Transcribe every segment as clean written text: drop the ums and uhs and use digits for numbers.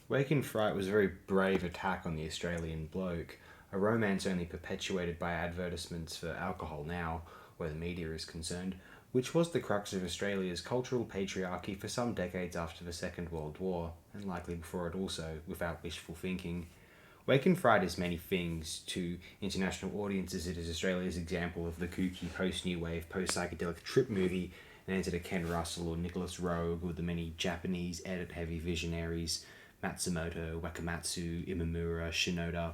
Wake in Fright was a very brave attack on the Australian bloke, a romance only perpetuated by advertisements for alcohol now, where the media is concerned, which was the crux of Australia's cultural patriarchy for some decades after the Second World War, and likely before it also, without wishful thinking. Wake in Fright is many things to international audiences. It is Australia's example of the kooky post-new wave, post-psychedelic trip movie, and entered a Ken Russell or Nicholas Roeg with the many Japanese edit-heavy visionaries Matsumoto, Wakamatsu, Imamura, Shinoda.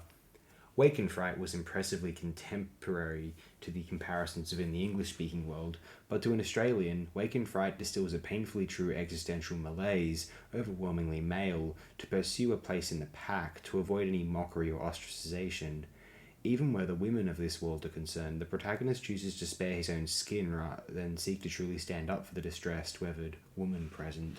Wake in Fright was impressively contemporary to the comparisons within the English-speaking world, but to an Australian, Wake in Fright distills a painfully true existential malaise, overwhelmingly male, to pursue a place in the pack, to avoid any mockery or ostracization. Even where the women of this world are concerned, the protagonist chooses to spare his own skin rather than seek to truly stand up for the distressed, weathered woman present.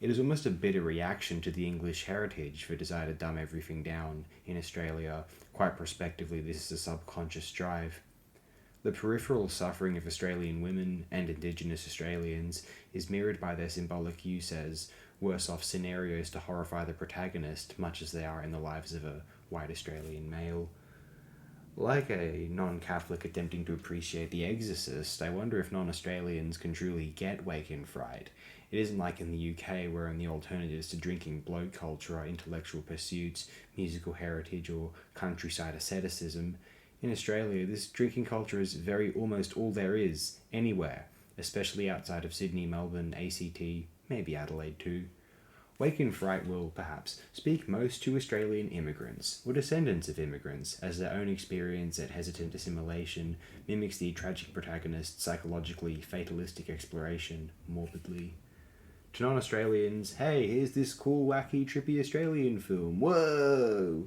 It is almost a bitter reaction to the English heritage for desire to dumb everything down in Australia. Quite prospectively, this is a subconscious drive. The peripheral suffering of Australian women and Indigenous Australians is mirrored by their symbolic use as worse off scenarios to horrify the protagonist, much as they are in the lives of a white Australian male. Like a non Catholic attempting to appreciate The Exorcist, I wonder if non Australians can truly get Wake in Fright. It isn't like in the UK, wherein the alternatives to drinking bloke culture are intellectual pursuits, musical heritage, or countryside asceticism. In Australia, this drinking culture is very almost all there is, anywhere, especially outside of Sydney, Melbourne, ACT, maybe Adelaide too. Wake in Fright will, perhaps, speak most to Australian immigrants, or descendants of immigrants, as their own experience at hesitant assimilation mimics the tragic protagonist's psychologically fatalistic exploration, morbidly. To non-Australians, hey, here's this cool, wacky, trippy Australian film, whoa!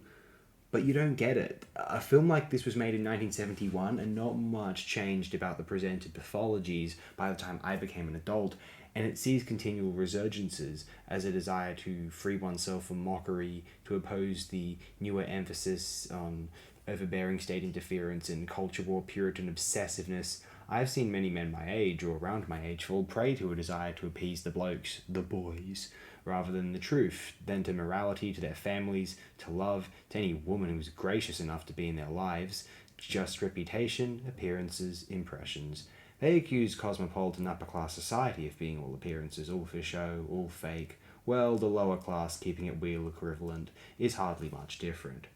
But you don't get it. A film like this was made in 1971, and not much changed about the presented pathologies by the time I became an adult, and it sees continual resurgences as a desire to free oneself from mockery, to oppose the newer emphasis on overbearing state interference and culture war Puritan obsessiveness. I've seen many men my age, or around my age, fall prey to a desire to appease the blokes, the boys, rather than the truth, then to morality, to their families, to love, to any woman who's gracious enough to be in their lives, just reputation, appearances, impressions. They accuse cosmopolitan upper class society of being all appearances, all for show, all fake. Well, the lower class, keeping it real equivalent, is hardly much different.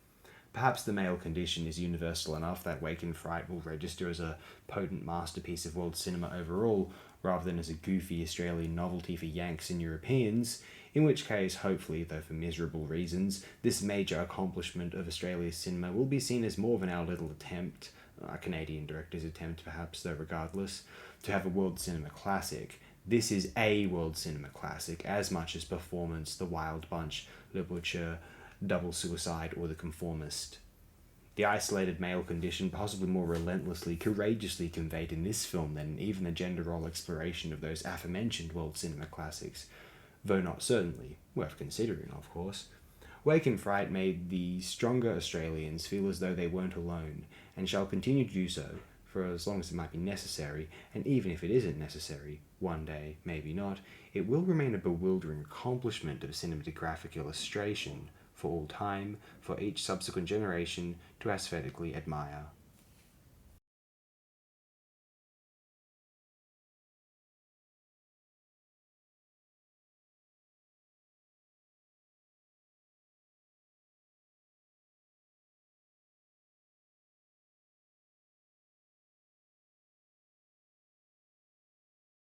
Perhaps the male condition is universal enough that Wake in Fright will register as a potent masterpiece of world cinema overall, rather than as a goofy Australian novelty for Yanks and Europeans, in which case, hopefully, though for miserable reasons, this major accomplishment of Australia's cinema will be seen as more than our little attempt, a Canadian director's attempt perhaps, though regardless, to have a world cinema classic. This is a world cinema classic, as much as Performance, The Wild Bunch, Le Butcher, Double Suicide, or The Conformist. The isolated male condition possibly more relentlessly, courageously conveyed in this film than even the gender role exploration of those aforementioned world cinema classics, though not certainly, worth considering of course. Wake in Fright made the stronger Australians feel as though they weren't alone, and shall continue to do so, for as long as it might be necessary, and even if it isn't necessary, one day, maybe not, it will remain a bewildering accomplishment of cinematographic illustration, for all time, for each subsequent generation to aesthetically admire.